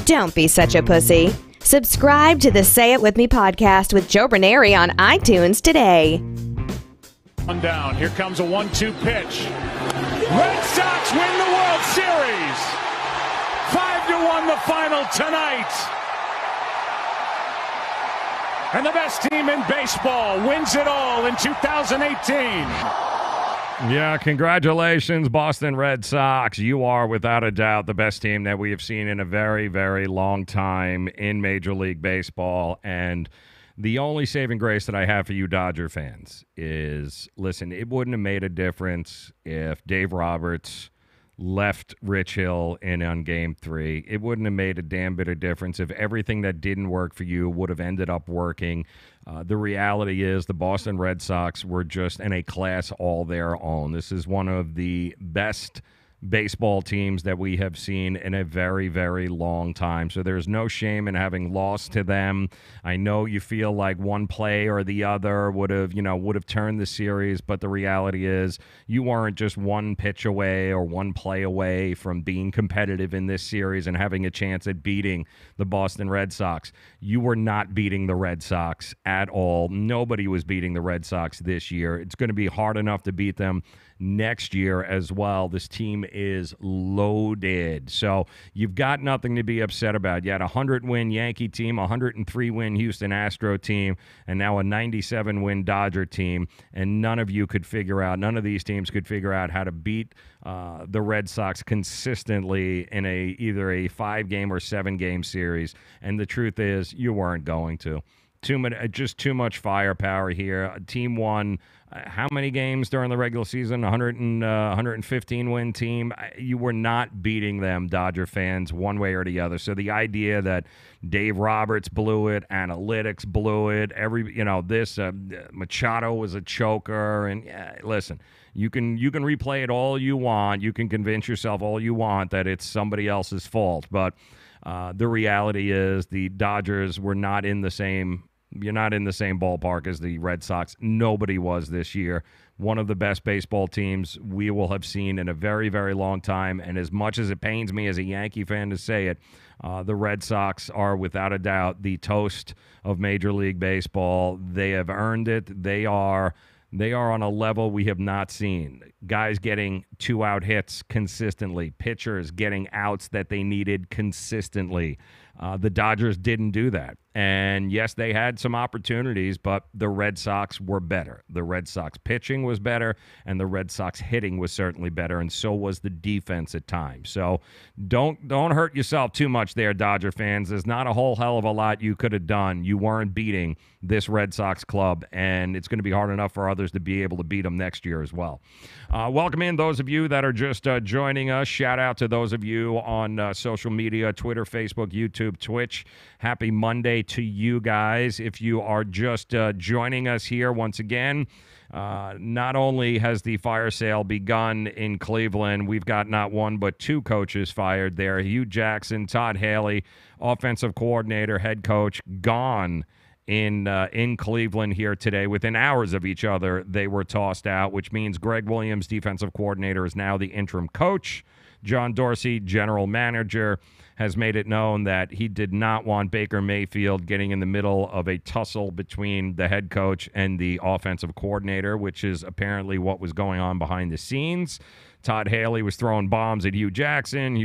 Don't be such a pussy. Subscribe to the Say It With Me podcast with Joe Raineri on iTunes today. One down. Here comes a 1-2 pitch. Red Sox win the World Series. 5-1 the final tonight. And the best team in baseball wins it all in 2018. Yeah, congratulations, Boston Red Sox. You are, without a doubt, the best team that we have seen in a very, very long time in Major League Baseball. And the only saving grace that I have for you Dodger fans is, listen, it wouldn't have made a difference if Dave Roberts left Rich Hill in on Game 3. It wouldn't have made a damn bit of difference if everything that didn't work for you would have ended up working. The reality is the Boston Red Sox were just in a class all their own. This is one of the best baseball teams that we have seen in a very, very long time. So there's no shame in having lost to them. I know you feel like one play or the other would have turned the series, but the reality is you weren't just one pitch away or one play away from being competitive in this series and having a chance at beating the Boston Red Sox. You were not beating the Red Sox at all. Nobody was beating the Red Sox this year. It's going to be hard enough to beat them next year as well. This team is loaded. So you've got nothing to be upset about. You had a 100-win Yankee team, a 103-win Houston Astro team, and now a 97-win Dodger team, and none of these teams could figure out how to beat the Red Sox consistently in either a 5-game or 7-game series. And the truth is, you weren't going to. Just too much firepower here. Team won how many games during the regular season? 115-win team. You were not beating them, Dodger fans, one way or the other. So the idea that Dave Roberts blew it, analytics blew it, Machado was a choker, and listen, you can replay it all you want. You can convince yourself all you want that it's somebody else's fault, but the reality is the Dodgers were not in the same You're not in the same ballpark as the Red Sox. Nobody was this year. One of the best baseball teams we will have seen in a very, very long time. And as much as it pains me as a Yankee fan to say it, the Red Sox are without a doubt the toast of Major League Baseball. They have earned it. They are on a level we have not seen. Guys getting 2-out hits consistently. Pitchers getting outs that they needed consistently. The Dodgers didn't do that. And yes, they had some opportunities, but the Red Sox were better. The Red Sox pitching was better, and the Red Sox hitting was certainly better, and so was the defense at times. So don't hurt yourself too much there, Dodger fans. There's not a whole hell of a lot you could have done. You weren't beating this Red Sox club, and it's going to be hard enough for others to be able to beat them next year as well. Welcome in those of you that are just joining us. Shout out to those of you on social media, Twitter, Facebook, YouTube, Twitch. Happy Monday to you guys. If you are just joining us here once again, not only has the fire sale begun in Cleveland, we've got not one but two coaches fired there. Hugh Jackson, Todd Haley, offensive coordinator, head coach, gone in Cleveland here today. Within hours of each other, they were tossed out, which means Greg Williams, defensive coordinator, is now the interim coach. John Dorsey, general manager, has made it known that he did not want Baker Mayfield getting in the middle of a tussle between the head coach and the offensive coordinator, which is apparently what was going on behind the scenes. Todd Haley was throwing bombs at Hugh Jackson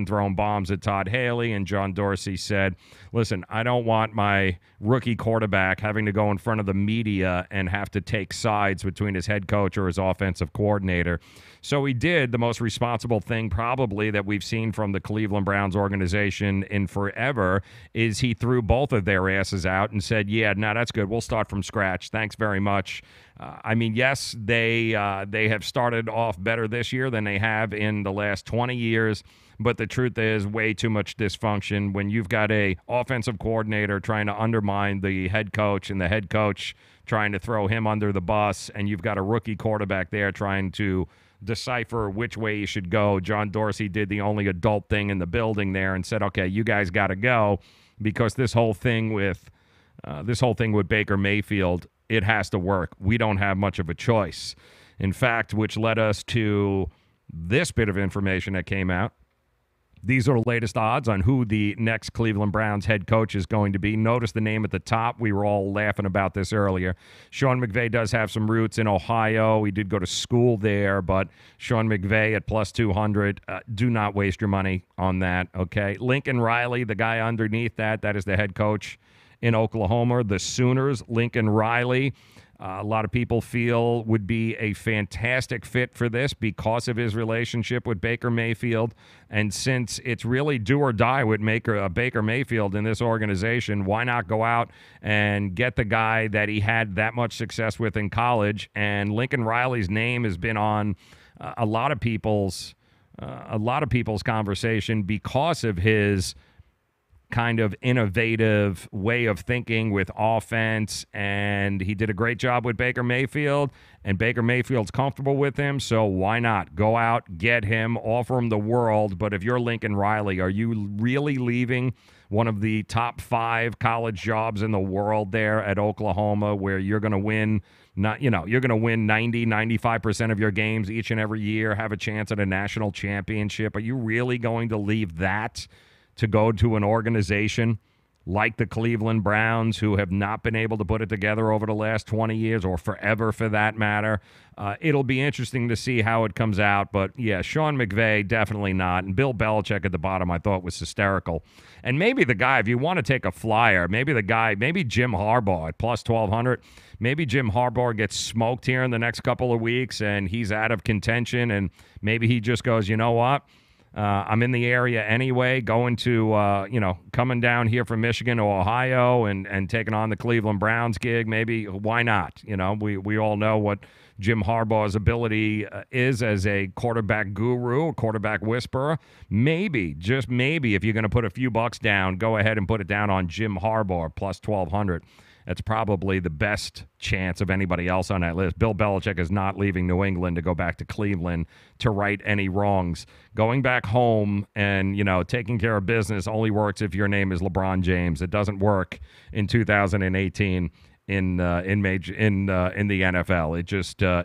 throwing bombs at Todd Haley, and John Dorsey said, listen, I don't want my rookie quarterback having to go in front of the media and have to take sides between his head coach or his offensive coordinator. So he did the most responsible thing probably that we've seen from the Cleveland Browns organization in forever, is he threw both of their asses out and said, yeah, no, that's good. We'll start from scratch. Thanks very much. I mean, yes, they have started off better this year than they have in the last 20 years, but the truth is way too much dysfunction when you've got a offensive coordinator trying to undermine the head coach and the head coach trying to throw him under the bus, and you've got a rookie quarterback there trying to decipher which way you should go. John Dorsey did the only adult thing in the building there and said, okay, you guys got to go, because this whole thing with Baker Mayfield, it has to work. We don't have much of a choice. In fact, which led us to this bit of information that came out. These are the latest odds on who the next Cleveland Browns head coach is going to be. Notice the name at the top. We were all laughing about this earlier. Sean McVay does have some roots in Ohio. He did go to school there, but Sean McVay at plus 200. Do not waste your money on that, okay? Lincoln Riley, the guy underneath that is the head coach in Oklahoma, the Sooners. Lincoln Riley, a lot of people feel would be a fantastic fit for this because of his relationship with Baker Mayfield. And since it's really do or die with Baker Mayfield in this organization, why not go out and get the guy that he had that much success with in college? And Lincoln Riley's name has been on a lot of people's conversation because of his kind of innovative way of thinking with offense, and he did a great job with Baker Mayfield, and Baker Mayfield's comfortable with him, so why not go out, get him, offer him the world? But if you're Lincoln Riley, are you really leaving one of the top 5 college jobs in the world there at Oklahoma, where you're going to win you're going to win 95% of your games each and every year, have a chance at a national championship? Are you really going to leave that to go to an organization like the Cleveland Browns, who have not been able to put it together over the last 20 years or forever for that matter? It'll be interesting to see how it comes out. But, yeah, Sean McVay, definitely not. And Bill Belichick at the bottom I thought was hysterical. And maybe the guy, if you want to take a flyer, maybe Jim Harbaugh at plus 1,200. Maybe Jim Harbaugh gets smoked here in the next couple of weeks and he's out of contention, and maybe he just goes, you know what? I'm in the area anyway, going to, coming down here from Michigan to Ohio and taking on the Cleveland Browns gig. Maybe, why not? We all know what Jim Harbaugh's ability is as a quarterback guru, a quarterback whisperer. Maybe, just maybe, if you're going to put a few bucks down, go ahead and put it down on Jim Harbaugh, plus 1,200. That's probably the best chance of anybody else on that list. Bill Belichick is not leaving New England to go back to Cleveland to right any wrongs. Going back home and, taking care of business only works if your name is LeBron James. It doesn't work in 2018 in the NFL.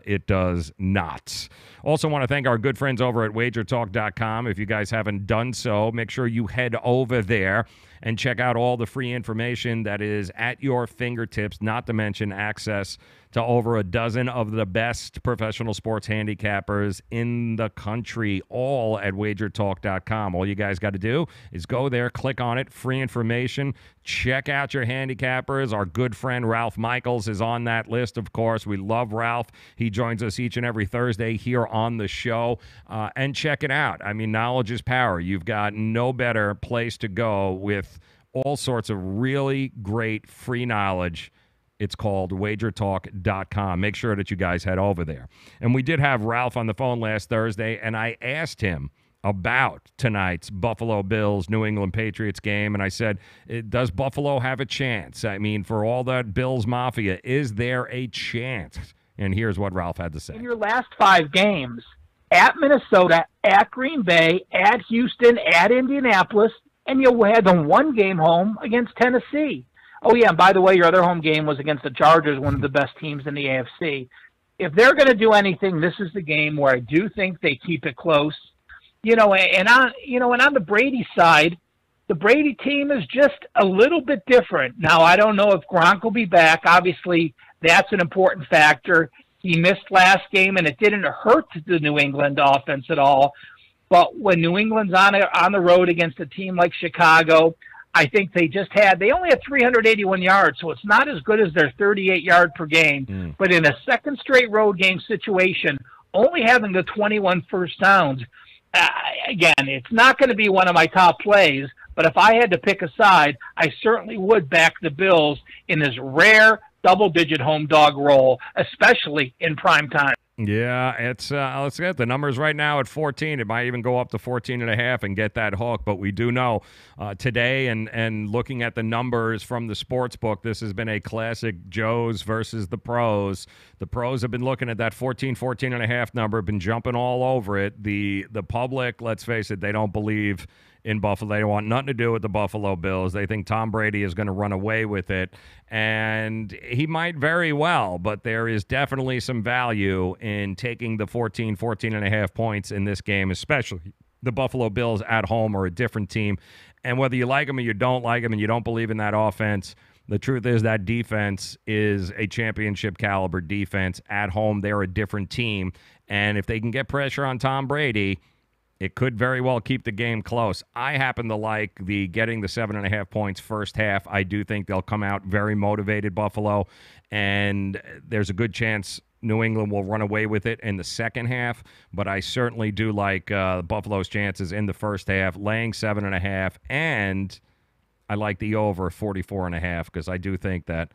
It does not. Also want to thank our good friends over at wagertalk.com. If you guys haven't done so, make sure you head over there and check out all the free information that is at your fingertips, not to mention access to over a dozen of the best professional sports handicappers in the country, all at wagertalk.com. All you guys got to do is go there, click on it, free information, check out your handicappers. Our good friend Ralph Michaels is on that list, of course. We love Ralph. He joins us each and every Thursday here on the show. And check it out. I mean, knowledge is power. You've got no better place to go with all sorts of really great free knowledge. It's called wagertalk.com. Make sure that you guys head over there. And we did have Ralph on the phone last Thursday, and I asked him about tonight's Buffalo Bills New England Patriots game, and I said, does Buffalo have a chance? I mean, for all that Bills Mafia, is there a chance? And here's what Ralph had to say. In your last 5 games, at Minnesota, at Green Bay, at Houston, at Indianapolis, and you had the one game home against Tennessee. Oh, yeah, and by the way, your other home game was against the Chargers, one of the best teams in the AFC. If they're going to do anything, this is the game where I do think they keep it close. And on the Brady side, the Brady team is just a little bit different. Now, I don't know if Gronk will be back. Obviously, that's an important factor. He missed last game, and it didn't hurt the New England offense at all. But when New England's on the road against a team like Chicago, I think they only had 381 yards, so it's not as good as their 38 yard per game. But in a second straight road game situation, only having the 21 first downs, again, it's not going to be one of my top plays, but if I had to pick a side, I certainly would back the Bills in this rare double-digit home dog role, especially in prime time. Yeah, it's let's get the numbers right now at 14. It might even go up to 14.5 and get that hook. But we do know today, and looking at the numbers from the sports book, this has been a classic Joes versus the pros. The pros have been looking at that 14.5 number, been jumping all over it. The public, let's face it, they don't believe in Buffalo. They want nothing to do with the Buffalo Bills. They think Tom Brady is going to run away with it, and he might very well, but there is definitely some value in taking the 14.5 points in this game, especially the Buffalo Bills at home are a different team, and whether you like them or you don't like them and you don't believe in that offense, the truth is that defense is a championship caliber defense. At home, they're a different team, and if they can get pressure on Tom Brady, it could very well keep the game close. I happen to like getting the 7.5 points first half. I do think they'll come out very motivated, Buffalo, and there's a good chance New England will run away with it in the second half, but I certainly do like Buffalo's chances in the first half, laying 7.5, and I like the over 44.5 because I do think that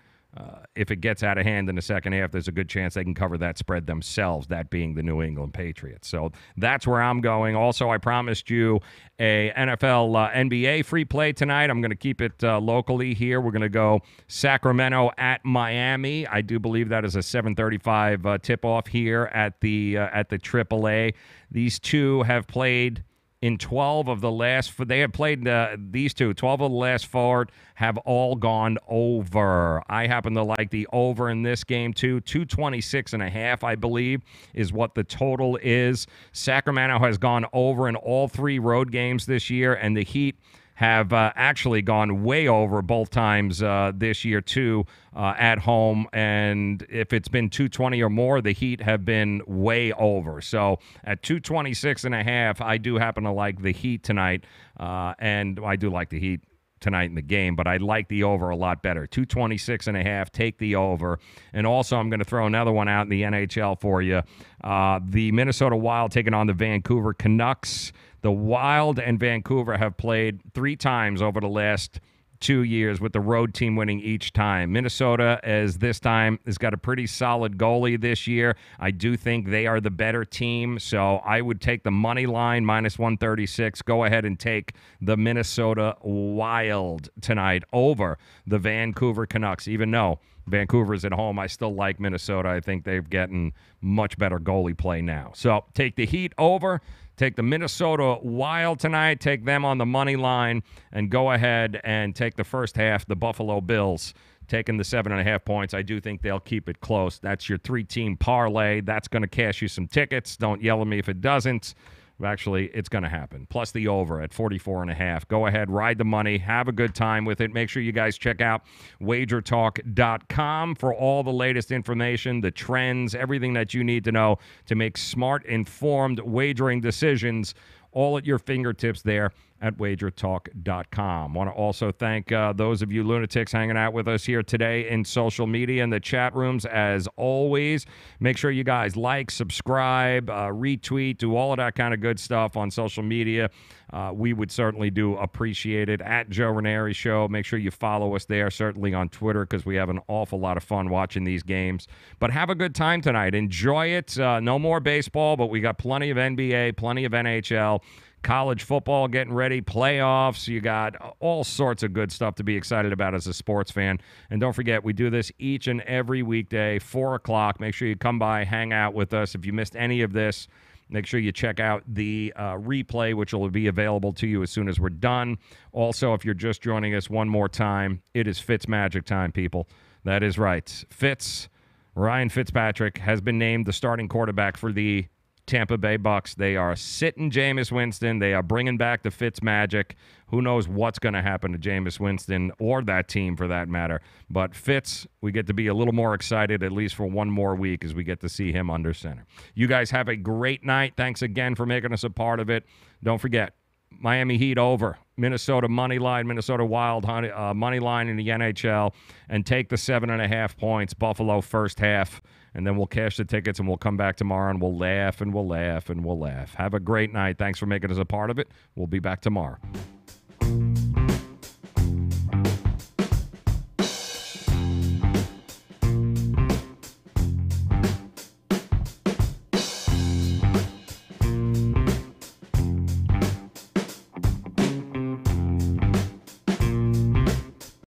if it gets out of hand in the second half, there's a good chance they can cover that spread themselves, that being the New England Patriots. So that's where I'm going. Also, I promised you a NFL NBA free play tonight. I'm going to keep it locally here. We're going to go Sacramento at Miami. I do believe that is a 7:35 tip-off here at the AAA. These two have played in 12 of the last, they have played these two, 12 of the last 4 have all gone over. I happen to like the over in this game too. 226.5, I believe, is what the total is. Sacramento has gone over in all 3 road games this year, and the Heat have actually gone way over both times this year, too, at home. And if it's been 220 or more, the Heat have been way over. So at 226.5, I do happen to like the Heat tonight. And I do like the Heat tonight in the game, but I like the over a lot better. 226.5, take the over. And also, I'm going to throw another one out in the NHL for you. The Minnesota Wild taking on the Vancouver Canucks. The Wild and Vancouver have played 3 times over the last 2 years, with the road team winning each time. Minnesota, as this time, has got a pretty solid goalie this year. I do think they are the better team, so I would take the money line, minus 136. Go ahead and take the Minnesota Wild tonight over the Vancouver Canucks. Even though Vancouver's at home, I still like Minnesota. I think they've gotten much better goalie play now. So take the Heat over. Take the Minnesota Wild tonight, take them on the money line, and go ahead and take the first half, the Buffalo Bills, taking the 7.5 points. I do think they'll keep it close. That's your 3-team parlay. That's going to cash you some tickets. Don't yell at me if it doesn't. Actually, it's going to happen. Plus the over at 44.5. Go ahead, ride the money, have a good time with it. Make sure you guys check out wagertalk.com for all the latest information, the trends, everything that you need to know to make smart, informed wagering decisions, all at your fingertips there at wagertalk.com. Want to also thank those of you lunatics hanging out with us here today in social media and the chat rooms. As always, make sure you guys like, subscribe, retweet, do all of that kind of good stuff on social media. We would certainly do appreciate it. At Joe Raineri Show, make sure you follow us there, certainly on Twitter, because we have an awful lot of fun watching these games. But have a good time tonight. Enjoy it. No more baseball, but we got plenty of NBA, plenty of NHL. College football getting ready, playoffs. You got all sorts of good stuff to be excited about as a sports fan. And don't forget, we do this each and every weekday, 4 o'clock. Make sure you come by, hang out with us. If you missed any of this, make sure you check out the replay, which will be available to you as soon as we're done. Also, if you're just joining us one more time, it is Fitz Magic time, people. That is right. Ryan Fitzpatrick has been named the starting quarterback for the Tampa Bay Bucks. They are sitting Jameis Winston. They are bringing back the Fitz Magic. Who knows what's going to happen to Jameis Winston or that team for that matter. But Fitz, we get to be a little more excited, at least for one more week, as we get to see him under center. You guys have a great night. Thanks again for making us a part of it. Don't forget, Miami Heat over, Minnesota money line, Minnesota Wild money line in the NHL, and take the 7.5 points, Buffalo first half. And then we'll cash the tickets, and we'll come back tomorrow, and we'll laugh, and we'll laugh, and we'll laugh. Have a great night. Thanks for making us a part of it. We'll be back tomorrow.